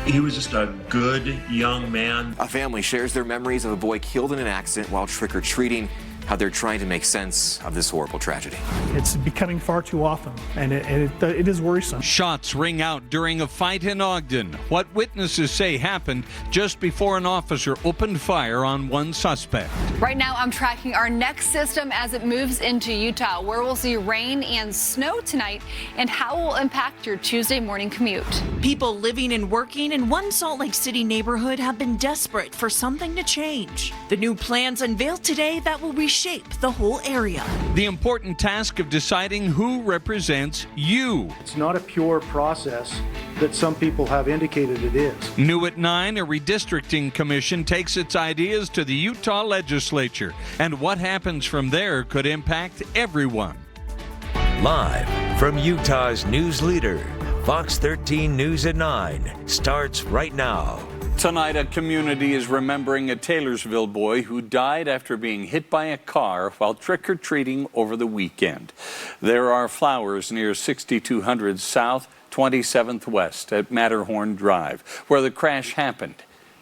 He was just a good young man. A family shares their memories of a boy killed in an accident while trick-or-treating, how they're trying to make sense of this horrible tragedy. It's becoming far too often, and it is worrisome. Shots ring out during a fight in Ogden. What witnesses say happened just before an officer opened fire on one suspect. Right now, I'm tracking our next system as it moves into Utah, where we'll see rain and snow tonight, and how it will impact your Tuesday morning commute. People living and working in one Salt Lake City neighborhood have been desperate for something to change. The new plans unveiled today that will reshape the whole area. The important task of deciding who represents you. It's not a pure process that some people have indicated it is. New at 9, a redistricting commission takes its ideas to the Utah legislature, and what happens from there could impact everyone. Live from Utah's news leader, Fox 13 News at 9 starts right now. Tonight, a community is remembering a Taylorsville boy who died after being hit by a car while trick-or-treating over the weekend. There are flowers near 6200 South 27th West at Matterhorn Drive, where the crash happened,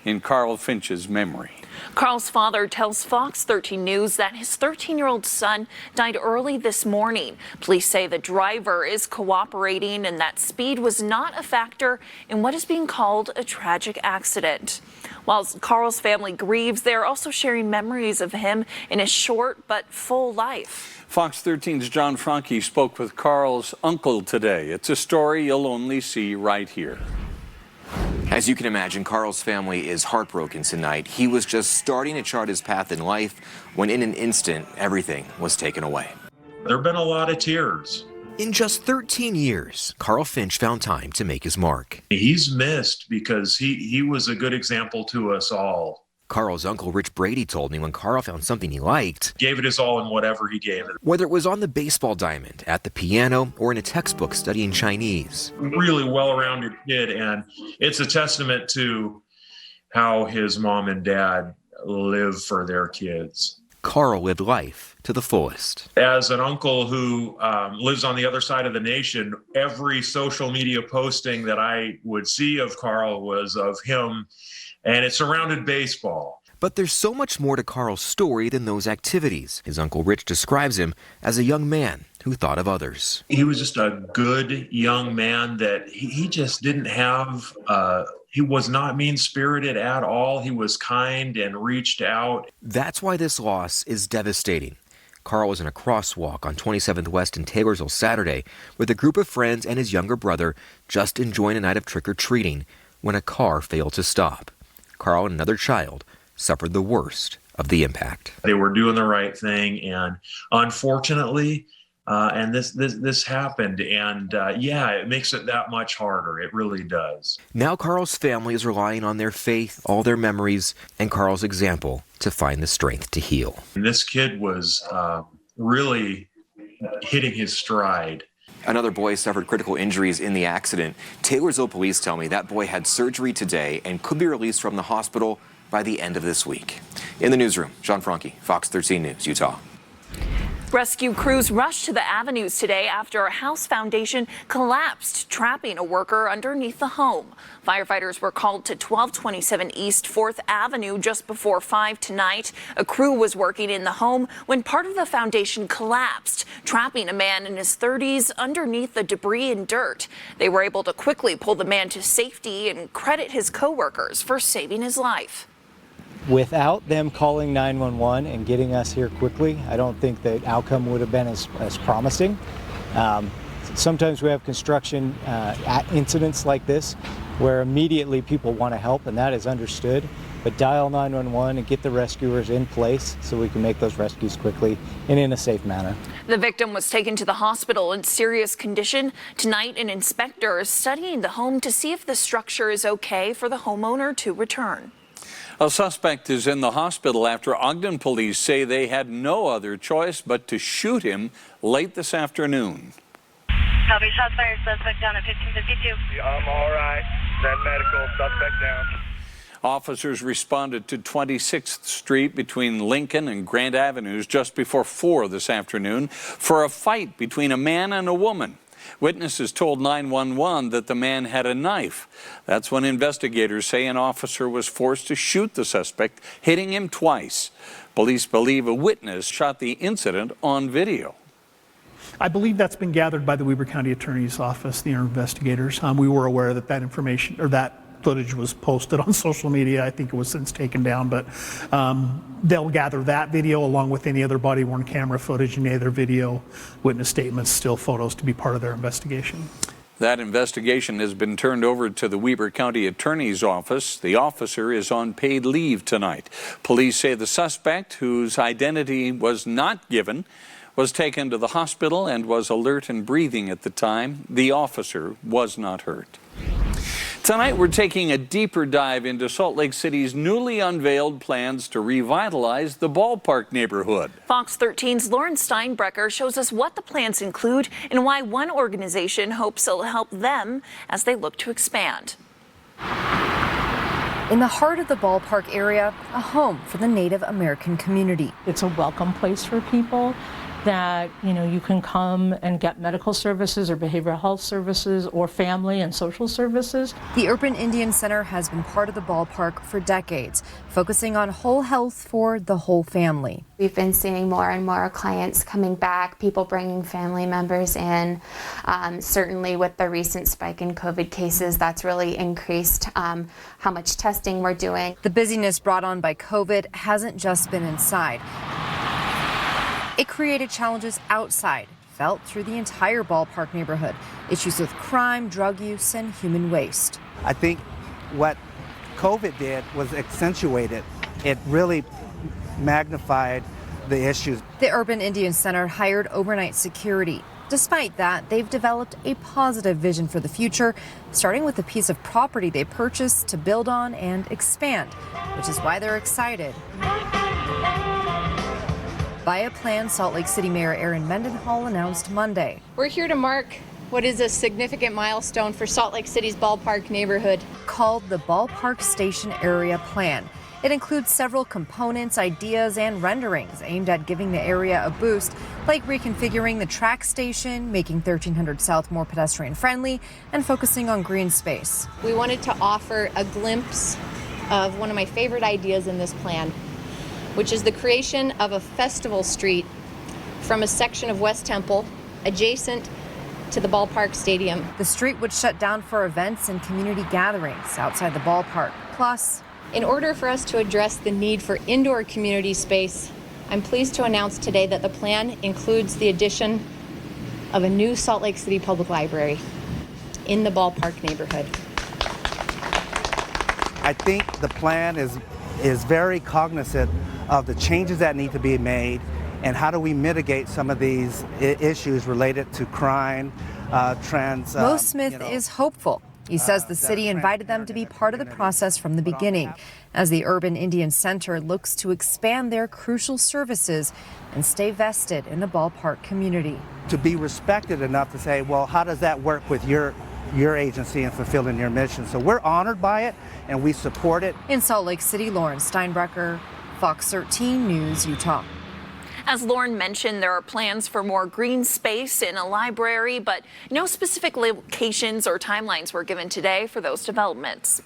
in Carl Finch's memory. Carl's father tells Fox 13 News that his 13-year-old son died early this morning. Police say the driver is cooperating and that speed was not a factor in what is being called a tragic accident. While Carl's family grieves, they're also sharing memories of him in his short but full life. Fox 13's John Franke spoke with Carl's uncle today. It's a story you'll only see right here. As you can imagine, Carl's family is heartbroken tonight. He was just starting to chart his path in life when in an instant, everything was taken away. There have been a lot of tears. In just 13 years, Carl Finch found time to make his mark. He's missed because he was a good example to us all. Carl's uncle, Rich Brady, told me when Carl found something he liked, Gave it his all in whatever he gave it. whether it was on the baseball diamond, at the piano, or in a textbook studying Chinese. Really well-rounded kid, and it's a testament to how his mom and dad live for their kids. Carl lived life to the fullest. As an uncle who lives on the other side of the nation, every social media posting that I would see of Carl was of him, and it surrounded baseball. But there's so much more to Carl's story than those activities. His Uncle Rich describes him as a young man who thought of others. He was just a good young man that he just didn't have, he was not mean-spirited at all. He was kind and reached out. That's why this loss is devastating. Carl was in a crosswalk on 27th West in Taylorsville Saturday with a group of friends and his younger brother just enjoying a night of trick-or-treating when a car failed to stop. Carl and another child suffered the worst of the impact. They were doing the right thing, and unfortunately, and this happened, and it makes it that much harder. It really does. Now Carl's family is relying on their faith, all their memories, and Carl's example to find the strength to heal. And this kid was really hitting his stride. Another boy suffered critical injuries in the accident. Taylorsville police tell me that boy had surgery today and could be released from the hospital by the end of this week. In the newsroom, John Franke, Fox 13 News, Utah. Rescue crews rushed to the avenues today after a house foundation collapsed, trapping a worker underneath the home. Firefighters were called to 1227 East 4th Avenue just before 5 tonight. A crew was working in the home when part of the foundation collapsed, trapping a man in his 30s underneath the debris and dirt. They were able to quickly pull the man to safety and credit his co-workers for saving his life. Without them calling 911 and getting us here quickly, I don't think the outcome would have been as promising. Sometimes we have construction incidents like this where immediately people want to help, and that is understood. But dial 911 and get the rescuers in place so we can make those rescues quickly and in a safe manner. The victim was taken to the hospital in serious condition. Tonight, an inspector is studying the home to see if the structure is okay for the homeowner to return. A suspect is in the hospital after Ogden police say they had no other choice but to shoot him late this afternoon. Copy, shots fired, suspect down at 1552. I'm all right. Send medical, suspect down. Officers responded to 26th Street between Lincoln and Grant Avenues just before 4 this afternoon for a fight between a man and a woman. Witnesses told 911 that the man had a knife. That's when investigators say an officer was forced to shoot the suspect, hitting him twice. Police believe a witness shot the incident on video. I believe that's been gathered by the Weber County Attorney's Office, the investigators. We were aware that that information or that footage was posted on social media. I think it was since taken down, but they'll gather that video along with any other body-worn camera footage, any other video, witness statements, still photos to be part of their investigation. That investigation has been turned over to the Weber County Attorney's Office. The officer is on paid leave tonight. Police say the suspect, whose identity was not given, was taken to the hospital and was alert and breathing at the time. The officer was not hurt. Tonight, we're taking a deeper dive into Salt Lake City's newly unveiled plans to revitalize the ballpark neighborhood. Fox 13's Lauren Steinbrecher shows us what the plans include and why one organization hopes it'll help them as they look to expand. In the heart of the ballpark area, a home for the Native American community. It's a welcome place for people that, you can come and get medical services or behavioral health services or family and social services. The Urban Indian Center has been part of the ballpark for decades, focusing on whole health for the whole family. We've been seeing more and more clients coming back, people bringing family members in. Certainly with the recent spike in COVID cases, that's really increased how much testing we're doing. The busyness brought on by COVID hasn't just been inside. It created challenges outside, felt through the entire ballpark neighborhood. Issues with crime, drug use, and human waste. I think what COVID did was accentuate it. It really magnified the issues. The Urban Indian Center hired overnight security. Despite that, they've developed a positive vision for the future, starting with a piece of property they purchased to build on and expand, which is why they're excited. By a plan Salt Lake City Mayor Erin Mendenhall announced Monday. We're here to mark what is a significant milestone for Salt Lake City's ballpark neighborhood. Called the Ballpark Station Area Plan. It includes several components, ideas, and renderings aimed at giving the area a boost, like reconfiguring the track station, making 1300 South more pedestrian friendly, and focusing on green space. We wanted to offer a glimpse of one of my favorite ideas in this plan, which is the creation of a festival street from a section of West Temple adjacent to the ballpark stadium. The street would shut down for events and community gatherings outside the ballpark. Plus, in order for us to address the need for indoor community space, I'm pleased to announce today that the plan includes the addition of a new Salt Lake City Public Library in the ballpark neighborhood. I think the plan is very cognizant of the changes that need to be made and how do we mitigate some of these issues related to crime, trans. Mo Smith is hopeful. He says the city invited them to be part of the process from the beginning as the Urban Indian Center looks to expand their crucial services and stay vested in the ballpark community. To be respected enough to say, well, how does that work with your agency and fulfilling your mission? So we're honored by it and we support it. In Salt Lake City, Lauren Steinbrecher, Fox 13 News, Utah. As Lauren mentioned, there are plans for more green space in a library, but no specific locations or timelines were given today for those developments.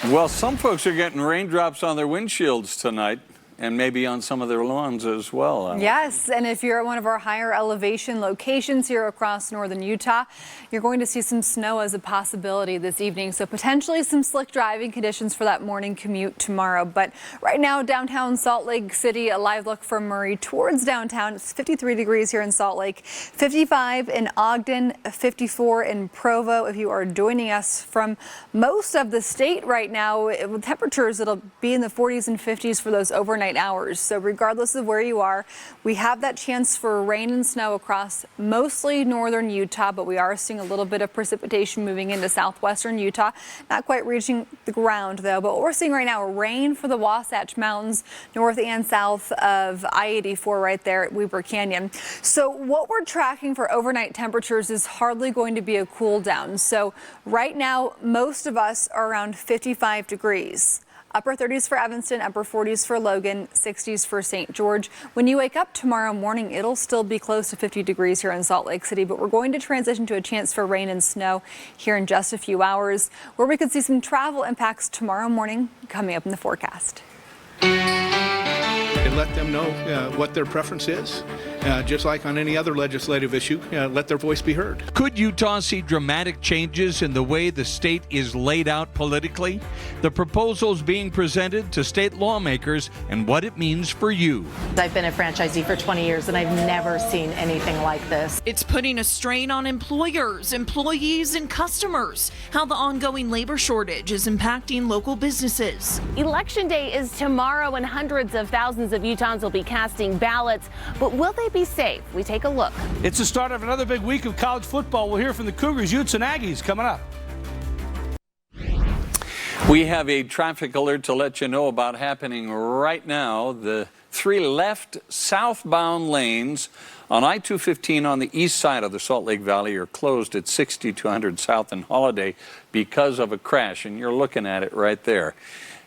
Well, some folks are getting raindrops on their windshields tonight. And maybe on some of their lawns as well. Yes, and if you're at one of our higher elevation locations here across northern Utah, you're going to see some snow as a possibility this evening. So potentially some slick driving conditions for that morning commute tomorrow. But right now, downtown Salt Lake City, a live look from Murray towards downtown. It's 53 degrees here in Salt Lake, 55 in Ogden, 54 in Provo. If you are joining us from most of the state right now, with temperatures, it'll be in the 40s and 50s for those overnight hours. So regardless of where you are, we have that chance for rain and snow across mostly northern Utah, but we are seeing a little bit of precipitation moving into southwestern Utah. Not quite reaching the ground though, but what we're seeing right now, rain for the Wasatch Mountains north and south of I-84 right there at Weber Canyon. So what we're tracking for overnight temperatures is hardly going to be a cool down. So right now, most of us are around 55 degrees. Upper 30s for Evanston, upper 40s for Logan, 60s for St. George. When you wake up tomorrow morning, it'll still be close to 50 degrees here in Salt Lake City, but we're going to transition to a chance for rain and snow here in just a few hours, where we could see some travel impacts tomorrow morning coming up in the forecast. And let them know what their preference is. Just like on any other legislative issue, let their voice be heard. Could Utah see dramatic changes in the way the state is laid out politically? The proposals being presented to state lawmakers and what it means for you. I've been a franchisee for 20 years and I've never seen anything like this. It's putting a strain on employers, employees, and customers. How the ongoing labor shortage is impacting local businesses. Election day is tomorrow and hundreds of thousands of Utahns will be casting ballots, but will they be safe? We take a look. It's the start of another big week of college football. We'll hear from the Cougars, Utes, and Aggies coming up. We have a traffic alert to let you know about happening right now. The 3 left southbound lanes on I-215 on the east side of the Salt Lake Valley are closed at 6200 South and Holiday because of a crash, and you're looking at it right there.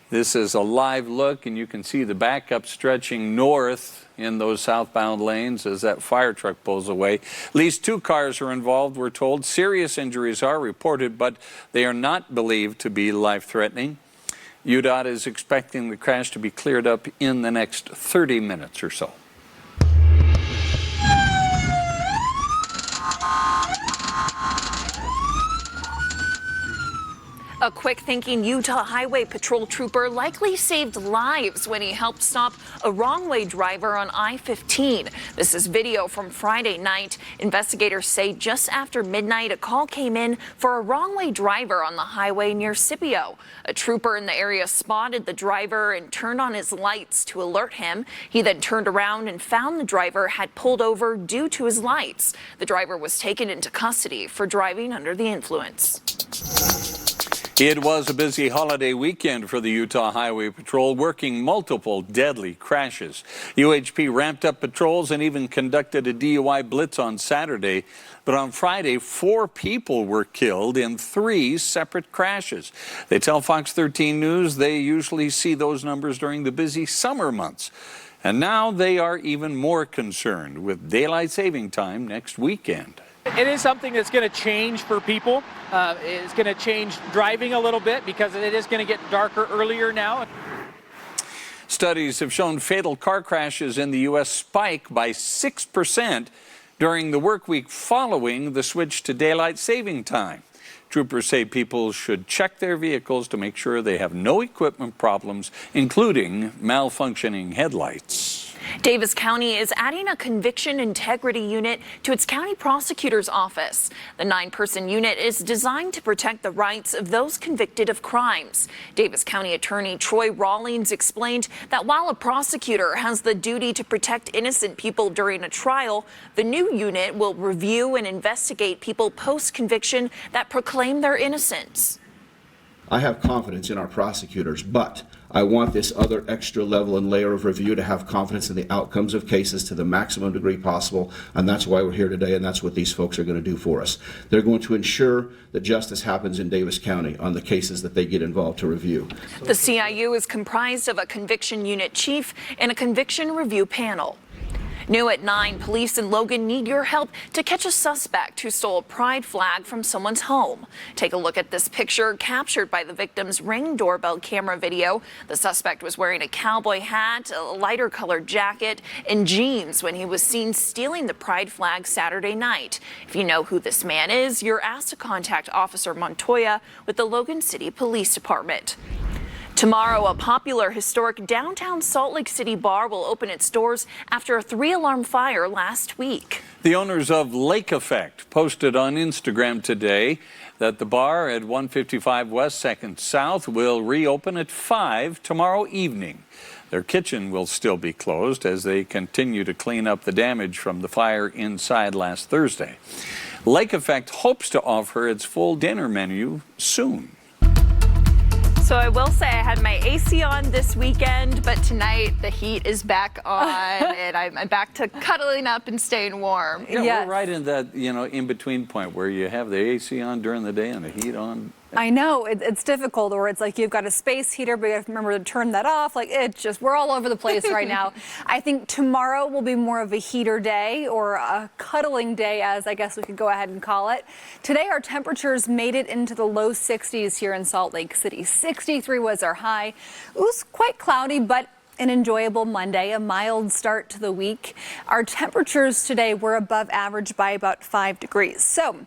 This is a live look, and you can see the backup stretching north in those southbound lanes as that fire truck pulls away. At least 2 cars are involved, we're told. Serious injuries are reported, but they are not believed to be life-threatening. UDOT is expecting the crash to be cleared up in the next 30 minutes or so. A quick-thinking Utah Highway Patrol trooper likely saved lives when he helped stop a wrong-way driver on I-15. This is video from Friday night. Investigators say just after midnight, a call came in for a wrong-way driver on the highway near Scipio. A trooper in the area spotted the driver and turned on his lights to alert him. He then turned around and found the driver had pulled over due to his lights. The driver was taken into custody for driving under the influence. It was a busy holiday weekend for the Utah Highway Patrol, working multiple deadly crashes. UHP ramped up patrols and even conducted a DUI blitz on Saturday. But on Friday, 4 people were killed in 3 separate crashes. They tell Fox 13 News they usually see those numbers during the busy summer months. And now they are even more concerned with daylight saving time next weekend. It is something that's going to change for people. It's going to change driving a little bit because it is going to get darker earlier now. Studies have shown fatal car crashes in the U.S. spike by 6% during the work week following the switch to daylight saving time. Troopers say people should check their vehicles to make sure they have no equipment problems, including malfunctioning headlights. Davis County is adding a conviction integrity unit to its county prosecutor's office. The 9-person unit is designed to protect the rights of those convicted of crimes. Davis County Attorney Troy Rawlings explained that while a prosecutor has the duty to protect innocent people during a trial, the new unit will review and investigate people post-conviction that proclaim their innocence. I have confidence in our prosecutors, but I want this other extra level and layer of review to have confidence in the outcomes of cases to the maximum degree possible, and that's why we're here today, and that's what these folks are going to do for us. They're going to ensure that justice happens in Davis County on the cases that they get involved to review. The CIU is comprised of a conviction unit chief and a conviction review panel. New at 9, police in Logan need your help to catch a suspect who stole a pride flag from someone's home. Take a look at this picture captured by the victim's Ring doorbell camera video. The suspect was wearing a cowboy hat, a lighter colored jacket, and jeans when he was seen stealing the pride flag Saturday night. If you know who this man is, you're asked to contact Officer Montoya with the Logan City Police Department. Tomorrow, a popular historic downtown Salt Lake City bar will open its doors after a 3-alarm fire last week. The owners of Lake Effect posted on Instagram today that the bar at 155 West 2nd South will reopen at 5 tomorrow evening. Their kitchen will still be closed as they continue to clean up the damage from the fire inside last Thursday. Lake Effect hopes to offer its full dinner menu soon. So I will say I had my AC on this weekend, but tonight the heat is back on and I'm back to cuddling up and staying warm. Yeah, yes. We're right in that, in between point where you have the AC on during the day and the heat on I know it's difficult, or it's like you've got a space heater, but you have to remember to turn that off. Like we're all over the place right now. I think tomorrow will be more of a heater day, or a cuddling day, as I guess we could go ahead and call it. Today, our temperatures made it into the low 60s here in Salt Lake City. 63 was our high. It was quite cloudy, but an enjoyable Monday, a mild start to the week. Our temperatures today were above average by about 5 degrees. So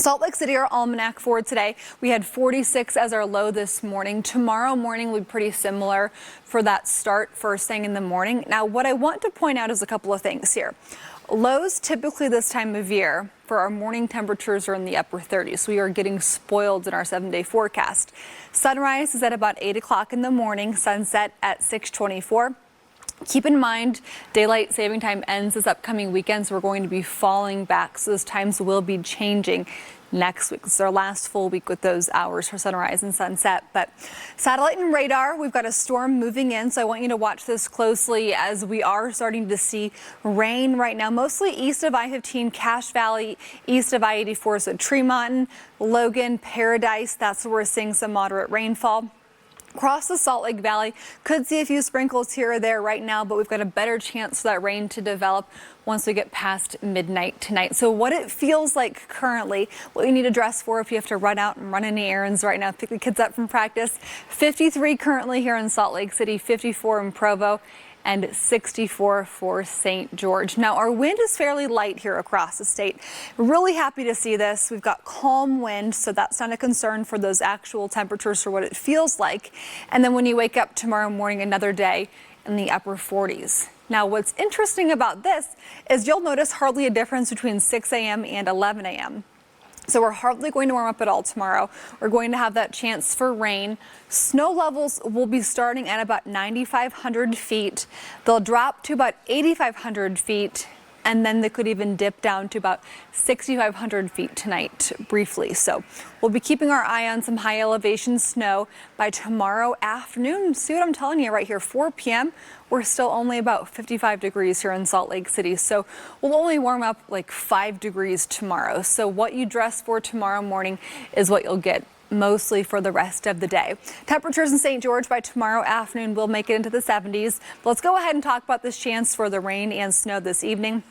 Salt Lake City, our almanac for today, we had 46 as our low this morning. Tomorrow morning will be pretty similar for that start first thing in the morning. Now, what I want to point out is a couple of things here. Lows typically this time of year for our morning temperatures are in the upper 30s. We are getting spoiled in our 7-day forecast. Sunrise is at about 8 o'clock in the morning, sunset at 6:24. Keep in mind, daylight saving time ends this upcoming weekend, so we're going to be falling back. So those times will be changing next week. This is our last full week with those hours for sunrise and sunset. But satellite and radar, we've got a storm moving in, so I want you to watch this closely as we are starting to see rain right now, mostly east of I-15, Cache Valley, east of I-84, so Tremont, Logan, Paradise. That's where we're seeing some moderate rainfall. Across the Salt Lake Valley, could see a few sprinkles here or there right now, but we've got a better chance for that rain to develop once we get past midnight tonight. So what it feels like currently, what you need to dress for if you have to run out and run any errands right now, pick the kids up from practice. 53 currently here in Salt Lake City, 54 in Provo, and 64 for St. George. Now, our wind is fairly light here across the state. Really happy to see this. We've got calm wind, so that's not a concern for those actual temperatures for what it feels like. And then when you wake up tomorrow morning, another day in the upper 40s. Now, what's interesting about this is you'll notice hardly a difference between 6 a.m. and 11 a.m. So we're hardly going to warm up at all tomorrow. We're going to have that chance for rain. Snow levels will be starting at about 9,500 feet. They'll drop to about 8,500 feet, and then they could even dip down to about 6,500 feet tonight briefly. So we'll be keeping our eye on some high elevation snow by tomorrow afternoon. See what I'm telling you right here, 4 p.m. We're still only about 55 degrees here in Salt Lake City, so we'll only warm up like 5 degrees tomorrow. So what you dress for tomorrow morning is what you'll get mostly for the rest of the day. Temperatures in St. George by tomorrow afternoon will make it into the 70s. But let's go ahead and talk about this chance for the rain and snow this evening.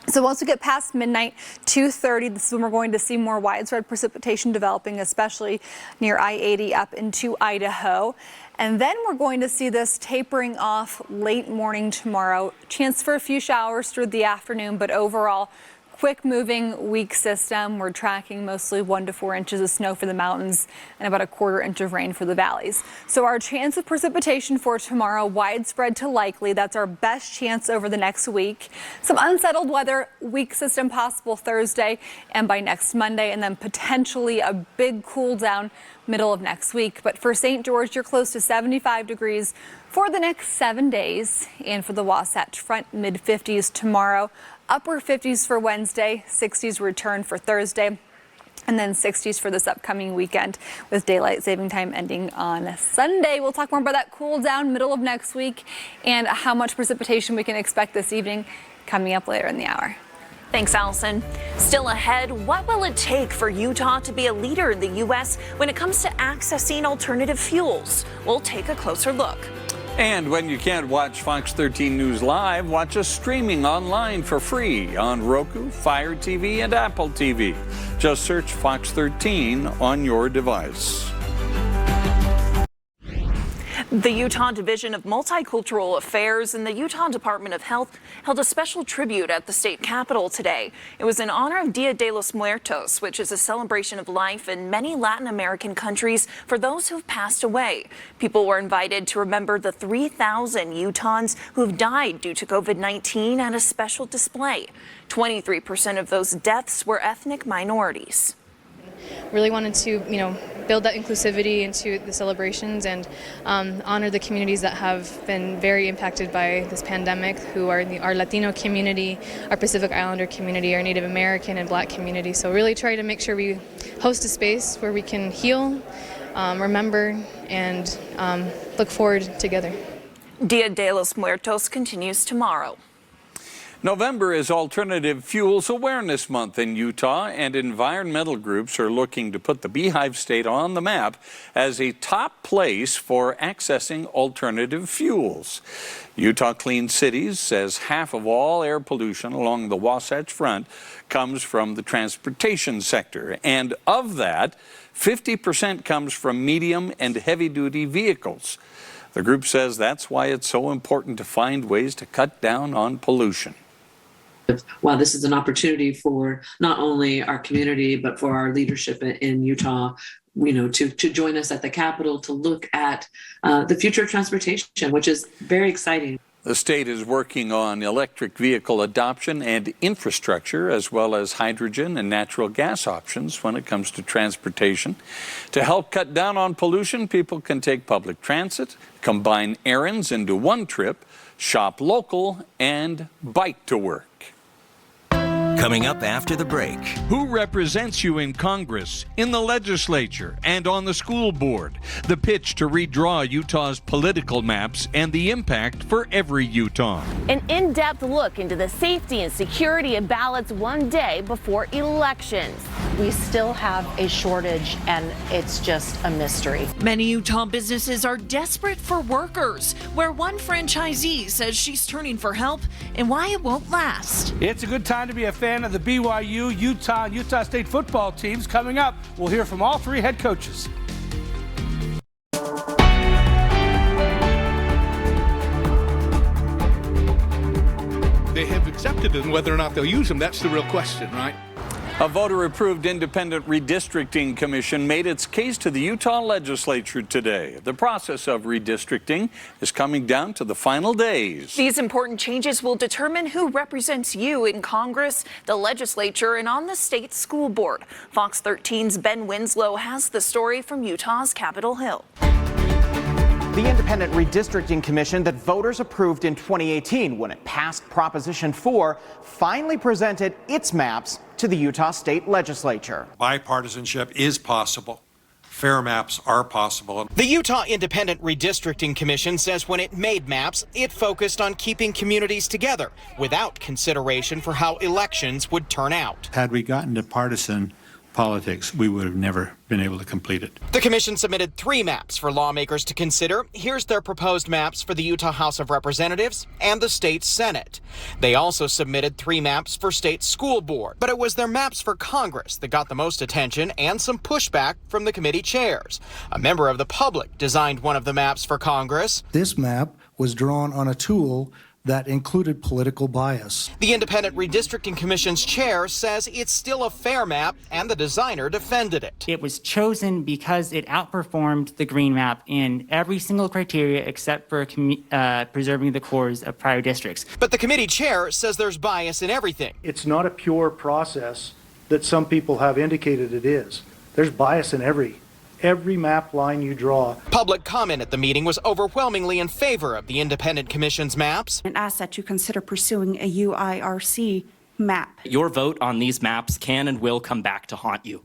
So once we get past midnight, 2:30, this is when we're going to see more widespread precipitation developing, especially near I-80 up into Idaho. And then we're going to see this tapering off late morning tomorrow. Chance for a few showers through the afternoon, but overall, quick moving, weak system. We're tracking mostly 1 to 4 inches of snow for the mountains and about a 1/4 inch of rain for the valleys. So our chance of precipitation for tomorrow, widespread to likely. That's our best chance over the next week. Some unsettled weather, weak system possible Thursday and by next Monday, and then potentially a big cool down middle of next week. But for St. George, you're close to 75 degrees for the next 7 days. And for the Wasatch Front, mid-50s tomorrow. Upper 50s for Wednesday, 60s return for Thursday, and then 60s for this upcoming weekend with daylight saving time ending on Sunday. We'll talk more about that cool down middle of next week and how much precipitation we can expect this evening coming up later in the hour. Thanks, Allison. Still ahead, what will it take for Utah to be a leader in the U.S. when it comes to accessing alternative fuels? We'll take a closer look. And when you can't watch Fox 13 News live, watch us streaming online for free on Roku, Fire TV, and Apple TV. Just search Fox 13 on your device. The Utah Division of Multicultural Affairs and the Utah Department of Health held a special tribute at the state capitol today. It was in honor of Dia de los Muertos, which is a celebration of life in many Latin American countries for those who've passed away. People were invited to remember the 3,000 Utahns who've died due to COVID-19 at a special display. 23% of those deaths were ethnic minorities. Really wanted to, build that inclusivity into the celebrations and honor the communities that have been very impacted by this pandemic, who are our Latino community, our Pacific Islander community, our Native American and Black community. So really try to make sure we host a space where we can heal, remember, and look forward together. Dia de los Muertos continues tomorrow. November is Alternative Fuels Awareness Month in Utah, and environmental groups are looking to put the Beehive State on the map as a top place for accessing alternative fuels. Utah Clean Cities says half of all air pollution along the Wasatch Front comes from the transportation sector, and of that, 50% comes from medium and heavy-duty vehicles. The group says that's why it's so important to find ways to cut down on pollution. While this is an opportunity for not only our community, but for our leadership in Utah, to join us at the Capitol to look at the future of transportation, which is very exciting. The state is working on electric vehicle adoption and infrastructure, as well as hydrogen and natural gas options when it comes to transportation. To help cut down on pollution, people can take public transit, combine errands into one trip, shop local, and bike to work. Coming up after the break. Who represents you in Congress, in the legislature, and on the school board? The pitch to redraw Utah's political maps and the impact for every Utah. An in-depth look into the safety and security of ballots one day before elections. We still have a shortage, and it's just a mystery. Many Utah businesses are desperate for workers, where one franchisee says she's turning for help and why it won't last. It's a good time to be a fan of the BYU, Utah, and Utah State football teams. Coming up, we'll hear from all three head coaches. They have accepted it, and whether or not they'll use them, that's the real question, right? A voter-approved independent redistricting commission made its case to the Utah legislature today. The process of redistricting is coming down to the final days. These important changes will determine who represents you in Congress, the legislature, and on the state school board. Fox 13's Ben Winslow has the story from Utah's Capitol Hill. The Independent Redistricting Commission that voters approved in 2018 when it passed Proposition 4 finally presented its maps to the Utah State Legislature. Bipartisanship is possible. Fair maps are possible. The Utah Independent Redistricting Commission says when it made maps, it focused on keeping communities together without consideration for how elections would turn out. Had we gotten to partisan politics, we would have never been able to complete it. The commission submitted 3 maps for lawmakers to consider. Here's their proposed maps for the Utah House of Representatives and the state Senate. They also submitted 3 maps for state school board, but it was their maps for Congress that got the most attention and some pushback from the committee chairs. A member of the public designed one of the maps for Congress. This map was drawn on a tool that included political bias. The Independent Redistricting Commission's chair says it's still a fair map, and the designer defended it. It was chosen because it outperformed the green map in every single criteria except for preserving the cores of prior districts. But the committee chair says there's bias in everything. It's not a pure process that some people have indicated it is. There's bias in every map line you draw. Public comment at the meeting was overwhelmingly in favor of the Independent Commission's maps. And ask that you consider pursuing a UIRC map. Your vote on these maps can and will come back to haunt you.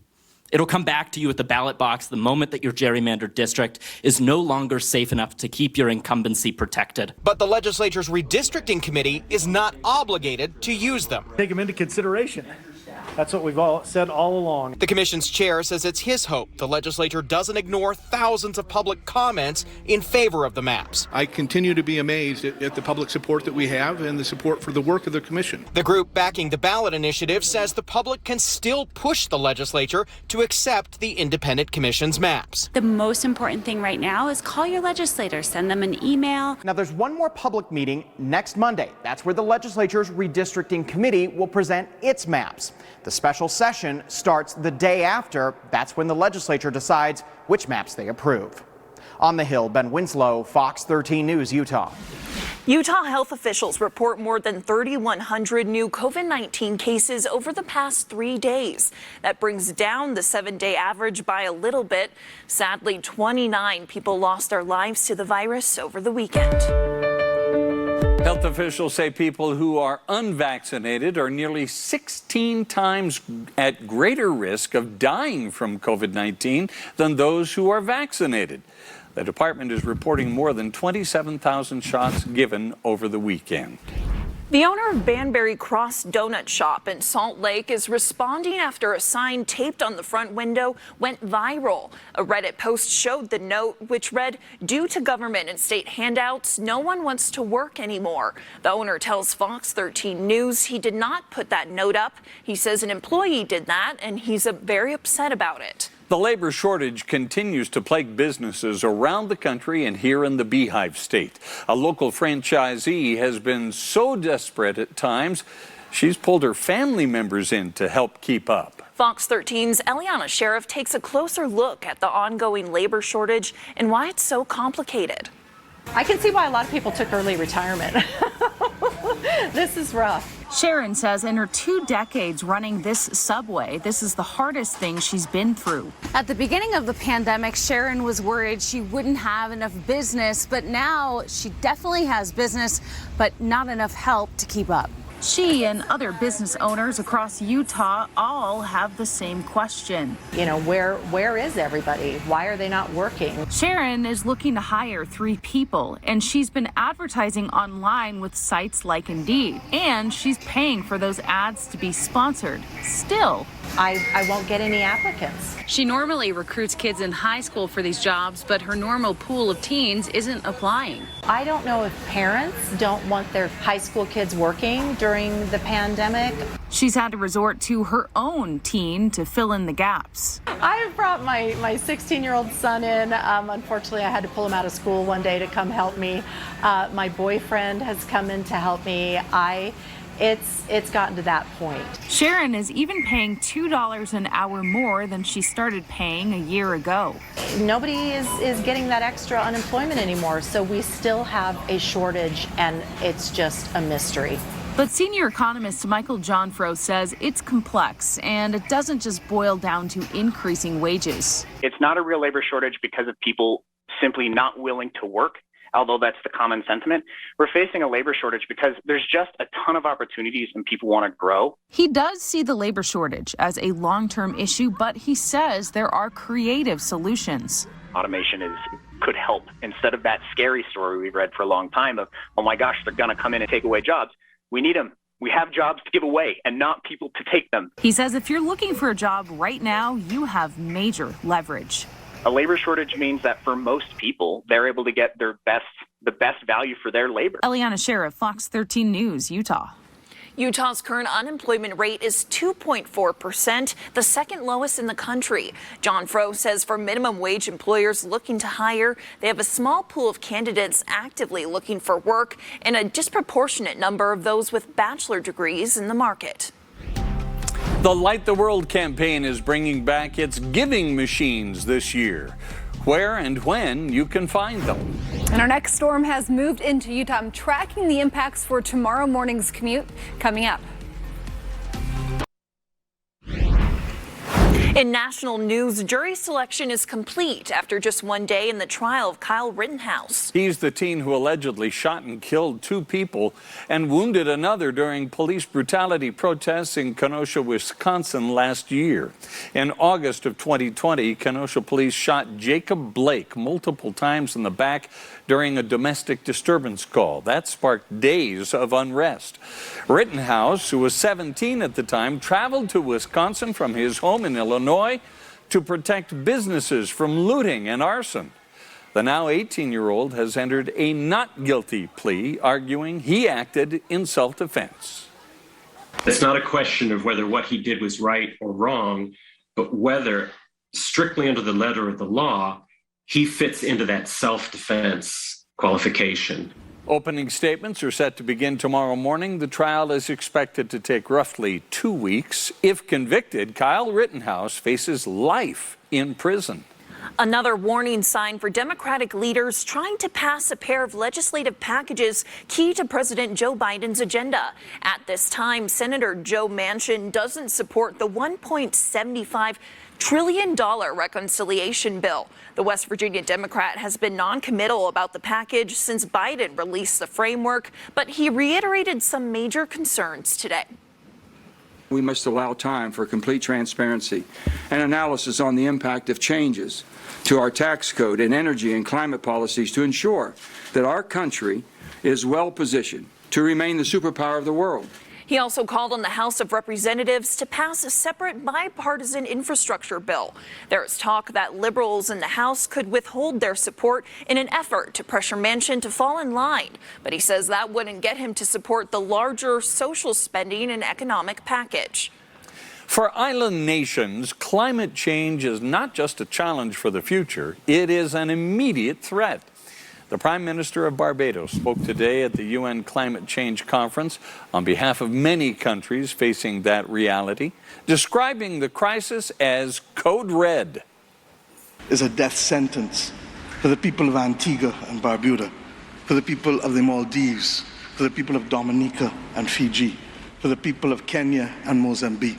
It'll come back to you at the ballot box the moment that your gerrymandered district is no longer safe enough to keep your incumbency protected. But the legislature's redistricting committee is not obligated to use them. Take them into consideration. That's what we've all said all along. The commission's chair says it's his hope the legislature doesn't ignore thousands of public comments in favor of the maps. I continue to be amazed at the public support that we have and the support for the work of the commission. The group backing the ballot initiative says the public can still push the legislature to accept the Independent Commission's maps. The most important thing right now is call your legislators, send them an email. Now there's one more public meeting next Monday. That's where the legislature's redistricting committee will present its maps. The special session starts the day after. That's when the legislature decides which maps they approve. On the Hill, Ben Winslow, Fox 13 News, Utah. Utah health officials report more than 3,100 new COVID-19 cases over the past 3 days. That brings down the 7-day average by a little bit. Sadly, 29 people lost their lives to the virus over the weekend. Health officials say people who are unvaccinated are nearly 16 times at greater risk of dying from COVID-19 than those who are vaccinated. The department is reporting more than 27,000 shots given over the weekend. The owner of Banbury Cross Donut Shop in Salt Lake is responding after a sign taped on the front window went viral. A Reddit post showed the note, which read, "Due to government and state handouts, no one wants to work anymore." The owner tells Fox 13 News he did not put that note up. He says an employee did that, and he's very upset about it. The labor shortage continues to plague businesses around the country and here in the Beehive State. A local franchisee has been so desperate at times, she's pulled her family members in to help keep up. Fox 13's Eliana Sheriff takes a closer look at the ongoing labor shortage and why it's so complicated. I can see why a lot of people took early retirement. This is rough. Sharon says in her 2 decades running this Subway, this is the hardest thing she's been through. At the beginning of the pandemic, Sharon was worried she wouldn't have enough business, but now she definitely has business, but not enough help to keep up. She and other business owners across Utah all have the same question. You know, where is everybody? Why are they not working? Sharon is looking to hire 3 people, and she's been advertising online with sites like Indeed, and she's paying for those ads to be sponsored. Still, I won't get any applicants. She normally recruits kids in high school for these jobs, but her normal pool of teens isn't applying. I don't know if parents don't want their high school kids working during the pandemic. She's had to resort to her own teen to fill in the gaps. I brought my 16-year-old son in. Unfortunately, I had to pull him out of school one day to come help me. My boyfriend has come in to help me. It's gotten to that point. Sharon is even paying $2 an hour more than she started paying a year ago. Nobody is getting that extra unemployment anymore, so we still have a shortage, and it's just a mystery. But senior economist Michael Johnfro says it's complex, and it doesn't just boil down to increasing wages. It's not a real labor shortage because of people simply not willing to work, although that's the common sentiment. We're facing a labor shortage because there's just a ton of opportunities and people want to grow. He does see the labor shortage as a long-term issue, but he says there are creative solutions. Automation could help instead of that scary story we've read for a long time of, oh my gosh, they're going to come in and take away jobs. We need them. We have jobs to give away and not people to take them. He says if you're looking for a job right now, you have major leverage. A labor shortage means that for most people, they're able to get the best value for their labor. Eliana Sheriff, Fox 13 News, Utah. Utah's current unemployment rate is 2.4%, the second lowest in the country. Johnfro says for minimum wage employers looking to hire, they have a small pool of candidates actively looking for work and a disproportionate number of those with bachelor degrees in the market. The Light the World campaign is bringing back its giving machines this year. Where and when you can find them. And our next storm has moved into Utah. I'm tracking the impacts for tomorrow morning's commute coming up. In national news, jury selection is complete after just one day in the trial of Kyle Rittenhouse. He's the teen who allegedly shot and killed 2 people and wounded another during police brutality protests in Kenosha, Wisconsin last year. In August of 2020, Kenosha police shot Jacob Blake multiple times in the back during a domestic disturbance call. That sparked days of unrest. Rittenhouse, who was 17 at the time, traveled to Wisconsin from his home in Illinois to protect businesses from looting and arson. The now 18-year-old has entered a not guilty plea, arguing he acted in self-defense. It's not a question of whether what he did was right or wrong, but whether, strictly under the letter of the law, he fits into that self-defense qualification. Opening statements are set to begin tomorrow morning. The trial is expected to take roughly 2 weeks. If convicted, Kyle Rittenhouse faces life in prison. Another warning sign for Democratic leaders trying to pass a pair of legislative packages key to President Joe Biden's agenda. At this time, Senator Joe Manchin doesn't support the $1.75 trillion reconciliation bill. The West Virginia Democrat has been non-committal about the package since Biden released the framework, but he reiterated some major concerns today. We must allow time for complete transparency and analysis on the impact of changes to our tax code and energy and climate policies to ensure that our country is well positioned to remain the superpower of the world. He also called on the House of Representatives to pass a separate bipartisan infrastructure bill. There is talk that liberals in the House could withhold their support in an effort to pressure Manchin to fall in line. But he says that wouldn't get him to support the larger social spending and economic package. For island nations, climate change is not just a challenge for the future, it is an immediate threat. The Prime Minister of Barbados spoke today at the UN Climate Change Conference on behalf of many countries facing that reality, describing the crisis as Code Red. Is a death sentence for the people of Antigua and Barbuda, for the people of the Maldives, for the people of Dominica and Fiji, for the people of Kenya and Mozambique,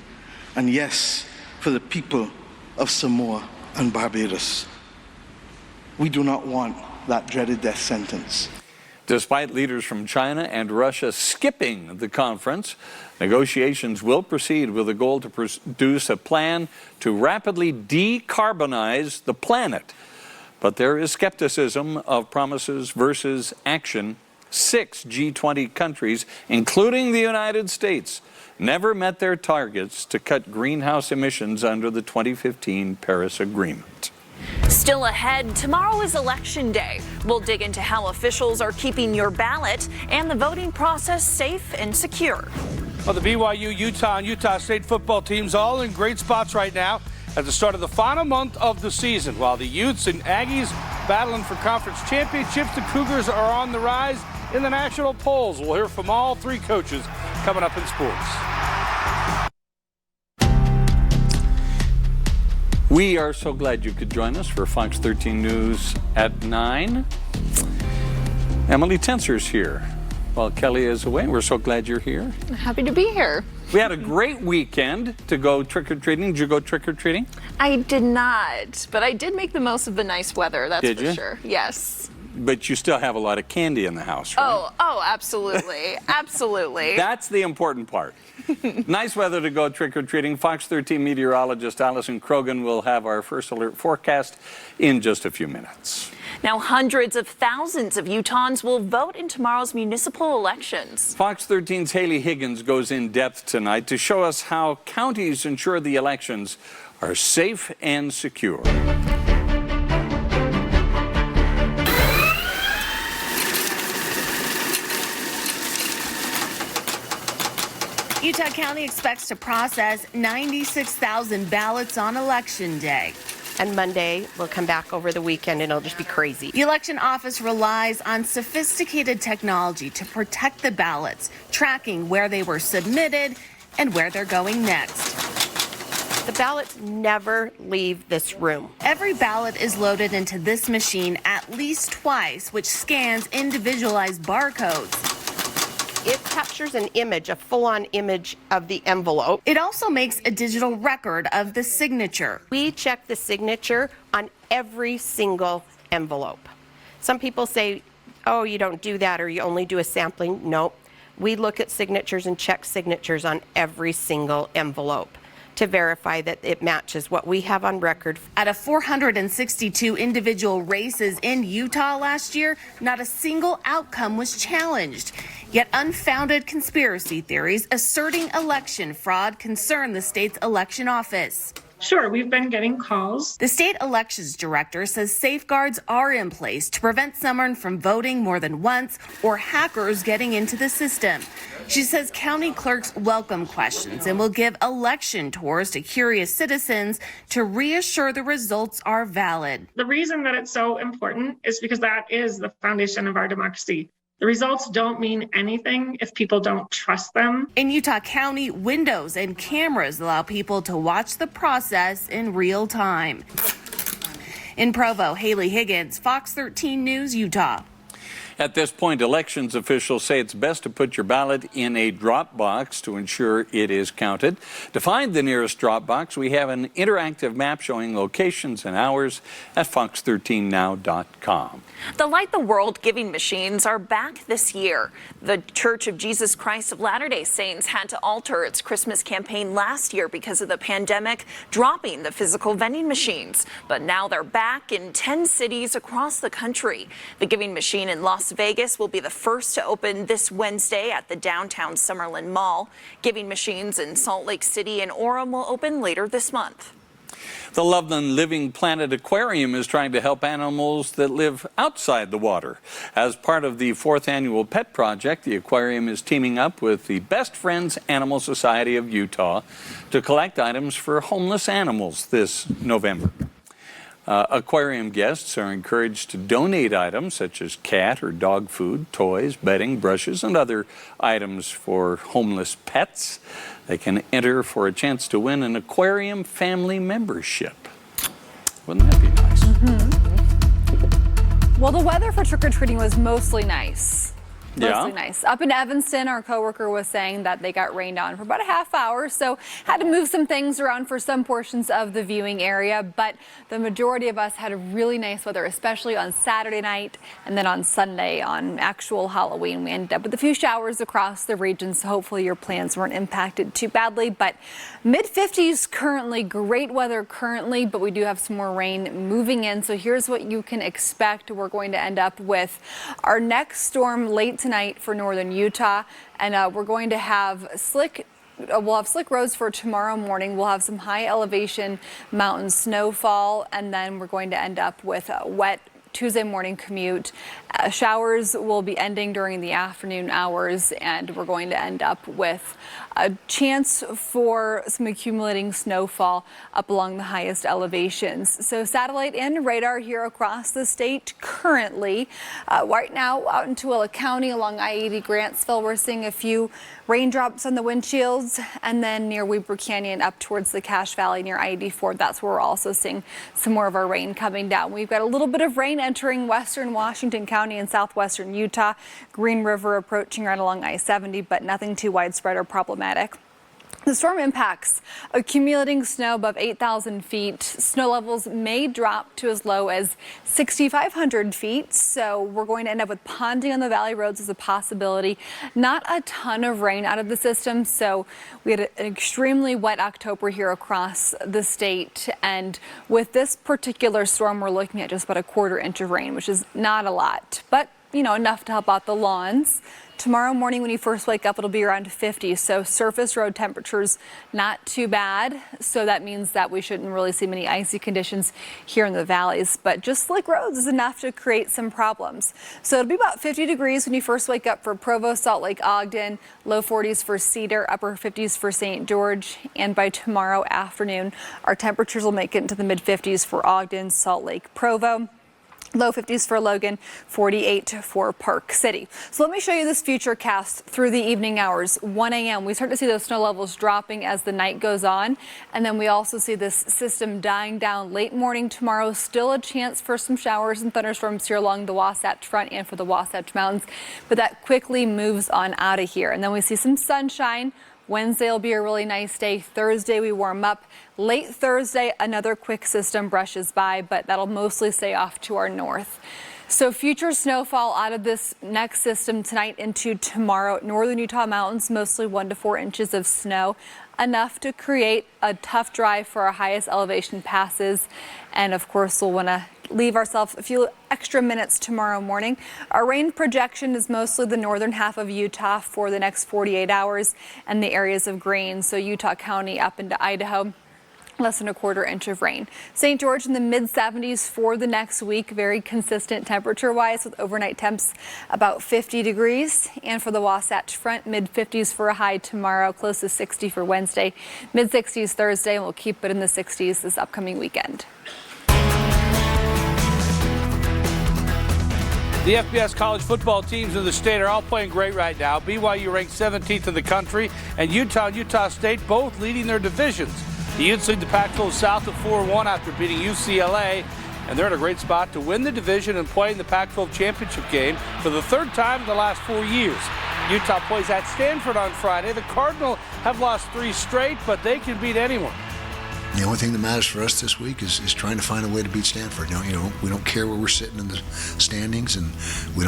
and yes, for the people of Samoa and Barbados. We do not want that dreaded death sentence. Despite leaders from China and Russia skipping the conference, negotiations will proceed with a goal to produce a plan to rapidly decarbonize the planet. But there is skepticism of promises versus action. 6 G20 countries, including the United States, never met their targets to cut greenhouse emissions under the 2015 Paris Agreement. Still ahead, tomorrow is Election Day. We'll dig into how officials are keeping your ballot and the voting process safe and secure. Well, the BYU, Utah, and Utah State football teams all in great spots right now at the start of the final month of the season. While the Utes and Aggies battling for conference championships, the Cougars are on the rise in the national polls. We'll hear from all three coaches coming up in sports. We are so glad you could join us for Fox 13 News at 9. Emily Tenser's here while Kelly is away. We're so glad you're here. Happy to be here. We had a great weekend to go trick-or-treating. Did you go trick-or-treating? I did not, but I did make the most of the nice weather, that's Did for you? sure. Yes. But you still have a lot of candy in the house, right? Oh, absolutely. Absolutely. That's the important part. Nice weather to go trick-or-treating. Fox 13 meteorologist Allison Krogan will have our first alert forecast in just a few minutes. Now, hundreds of thousands of Utahns will vote in tomorrow's municipal elections. Fox 13's Haley Higgins goes in depth tonight to show us how counties ensure the elections are safe and secure. Utah County expects to process 96,000 ballots on Election Day. And Monday, we'll come back over the weekend and it'll just be crazy. The election office relies on sophisticated technology to protect the ballots, tracking where they were submitted and where they're going next. The ballots never leave this room. Every ballot is loaded into this machine at least twice, which scans individualized barcodes. It captures an image, a full-on image of the envelope. It also makes a digital record of the signature. We check the signature on every single envelope. Some people say, oh, you don't do that or you only do a sampling. Nope. We look at signatures and check signatures on every single envelope to verify that it matches what we have on record. Out of 462 individual races in Utah last year, not a single outcome was challenged. Yet unfounded conspiracy theories asserting election fraud concern the state's election office. Sure, we've been getting calls. The state elections director says safeguards are in place to prevent someone from voting more than once or hackers getting into the system. She says county clerks welcome questions and will give election tours to curious citizens to reassure the results are valid. The reason that it's so important is because that is the foundation of our democracy. The results don't mean anything if people don't trust them. In Utah County, windows and cameras allow people to watch the process in real time. In Provo, Haley Higgins, Fox 13 News, Utah. At this point, elections officials say it's best to put your ballot in a drop box to ensure it is counted. To find the nearest drop box, we have an interactive map showing locations and hours at fox13now.com. The Light the World giving machines are back this year. The Church of Jesus Christ of Latter-day Saints had to alter its Christmas campaign last year because of the pandemic, dropping the physical vending machines. But now they're back in 10 cities across the country. The giving machine in Las Vegas will be the first to open this Wednesday at the downtown Summerlin Mall. Giving machines in Salt Lake City and Orem will open later this month. The Loveland Living Planet Aquarium is trying to help animals that live outside the water. As part of the 4th annual pet project, the aquarium is teaming up with the Best Friends Animal Society of Utah to collect items for homeless animals this November. Aquarium guests are encouraged to donate items such as cat or dog food, toys, bedding, brushes, and other items for homeless pets. They can enter for a chance to win an aquarium family membership. Wouldn't that be nice? Well, the weather for trick-or-treating was mostly nice. Yeah. Nice. Up in Evanston, our coworker was saying that they got rained on for about a half hour, so had to move some things around for some portions of the viewing area, but the majority of us had really nice weather, especially on Saturday night and then on Sunday on actual Halloween. We ended up with a few showers across the region, so hopefully your plans weren't impacted too badly, but mid-50s currently, great weather currently, but we do have some more rain moving in, so here's what you can expect. We're going to end up with our next storm late tonight for northern Utah, and we're going to have we'll have slick roads for tomorrow morning. We'll have some high elevation mountain snowfall, and then we're going to end up with a wet Tuesday morning commute. Showers will be ending during the afternoon hours, and we're going to end up with a chance for some accumulating snowfall up along the highest elevations. So satellite and radar here across the state currently. Right now out in Tooele County along I-80 Grantsville, we're seeing a few raindrops on the windshields, and then near Weber Canyon up towards the Cache Valley near I-84, that's where we're also seeing some more of our rain coming down. We've got a little bit of rain entering western Washington County and southwestern Utah. Green River approaching right along I-70, but nothing too widespread or problematic. The storm impacts accumulating snow above 8,000 feet. Snow levels may drop to as low as 6,500 feet. So we're going to end up with ponding on the valley roads as a possibility. Not a ton of rain out of the system. So we had an extremely wet October here across the state. And with this particular storm, we're looking at just about a 1/4 inch of rain, which is not a lot, but enough to help out the lawns. Tomorrow morning when you first wake up, it'll be around 50, so surface road temperatures not too bad. So that means that we shouldn't really see many icy conditions here in the valleys, but just slick roads is enough to create some problems. So it'll be about 50 degrees when you first wake up for Provo, Salt Lake, Ogden, low 40s for Cedar, upper 50s for St. George, and by tomorrow afternoon, our temperatures will make it into the mid 50s for Ogden, Salt Lake, Provo. Low 50s for Logan, 48 for Park City. So let me show you this future cast through the evening hours. 1 a.m. we start to see those snow levels dropping as the night goes on. And then we also see this system dying down late morning tomorrow. Still a chance for some showers and thunderstorms here along the Wasatch Front and for the Wasatch Mountains. But that quickly moves on out of here. And then we see some sunshine. Wednesday will be a really nice day. Thursday we warm up. Late Thursday, another quick system brushes by, but that'll mostly stay off to our north. So future snowfall out of this next system tonight into tomorrow. Northern Utah mountains, mostly 1 to 4 inches of snow. Enough to create a tough drive for our highest elevation passes. And of course, we'll want to leave ourselves a few extra minutes tomorrow morning. Our rain projection is mostly the northern half of Utah for the next 48 hours and the areas of green. So Utah County up into Idaho. Less than a 1/4 inch of rain. St. George in the mid 70s for the next week. Very consistent temperature wise with overnight temps about 50 degrees. And for the Wasatch Front, mid 50s for a high tomorrow, close to 60 for Wednesday, mid 60s Thursday, and we'll keep it in the 60s this upcoming weekend. The FBS college football teams in the state are all playing great right now. BYU ranked 17th in the country, and Utah State both leading their divisions. The Utes lead the Pac-12 South at 4-1 after beating UCLA, and they're in a great spot to win the division and play in the Pac-12 championship game for the 3rd time in the last 4 years. Utah plays at Stanford on Friday. The Cardinals have lost 3 straight, but they can beat anyone. The only thing that matters for us this week is trying to find a way to beat Stanford. We don't care where we're sitting in the standings, and we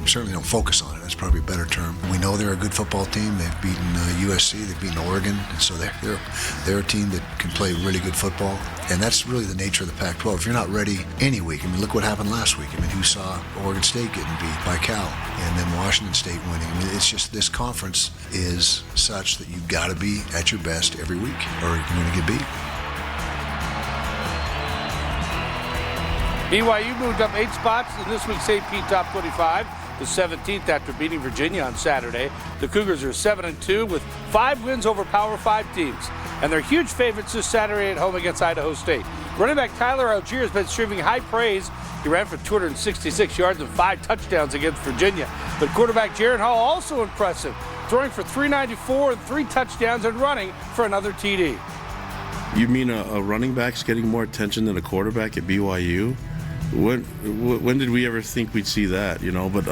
certainly don't focus on it. That's probably a better term. We know they're a good football team. They've beaten USC, they've beaten Oregon, and so they're a team that can play really good football. And that's really the nature of the Pac-12. If you're not ready any week, I mean, look what happened last week. I mean, who saw Oregon State getting beat by Cal, and then Washington State winning? I mean, it's just this conference is such that you've got to be at your best every week, or you're going to get beat. BYU moved up 8 spots in this week's AP Top 25 to 17th after beating Virginia on Saturday. The Cougars are 7-2 with 5 wins over Power 5 teams, and they're huge favorites this Saturday at home against Idaho State. Running back Tyler Algier has been receiving high praise. He ran for 266 yards and 5 touchdowns against Virginia. But quarterback Jaron Hall also impressive, throwing for 394 and 3 touchdowns and running for another TD. You mean a running back's getting more attention than a quarterback at BYU? When did we ever think we'd see that, But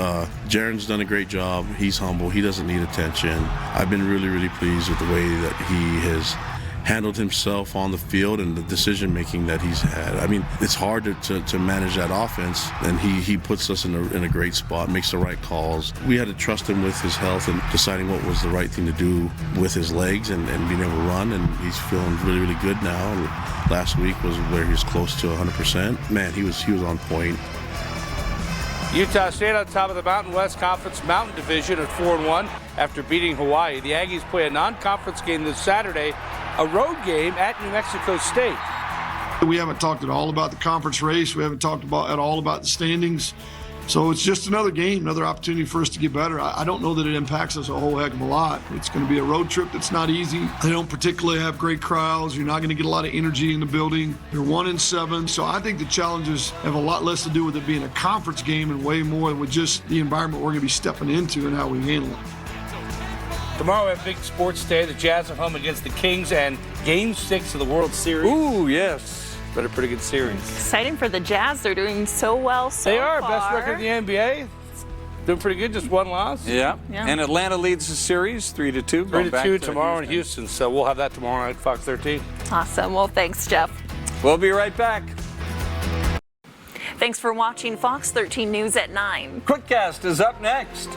Jaron's done a great job. He's humble. He doesn't need attention. I've been really, really pleased with the way that he has handled himself on the field and the decision-making that he's had. I mean, it's hard to manage that offense, and he puts us in a great spot, makes the right calls. We had to trust him with his health and deciding what was the right thing to do with his legs and being able to run, and he's feeling really, really good now. And last week was where he was close to 100%. Man, he was on point. Utah State on top of the Mountain West Conference Mountain Division at 4-1 after beating Hawaii. The Aggies play a non-conference game this Saturday, a road game at New Mexico State. We haven't talked at all about the conference race. We haven't talked at all about the standings. So it's just another game, another opportunity for us to get better. I don't know that it impacts us a whole heck of a lot. It's going to be a road trip that's not easy. They don't particularly have great crowds. You're not going to get a lot of energy in the building. They're 1-7. So I think the challenges have a lot less to do with it being a conference game and way more with just the environment we're going to be stepping into and how we handle it. Tomorrow we have big sports day. The Jazz are home against the Kings and Game 6 of the World Series. Ooh, yes. Been a pretty good series. Exciting for the Jazz. They're doing so well so They are. far. Best record in the NBA. Doing pretty good. Just 1 loss. Yeah. And Atlanta leads the series 3-2. 3-2 tomorrow in Houston. So we'll have that tomorrow night, Fox 13. Awesome. Well, thanks, Jeff. We'll be right back. Thanks for watching Fox 13 News at 9. Quickcast is up next.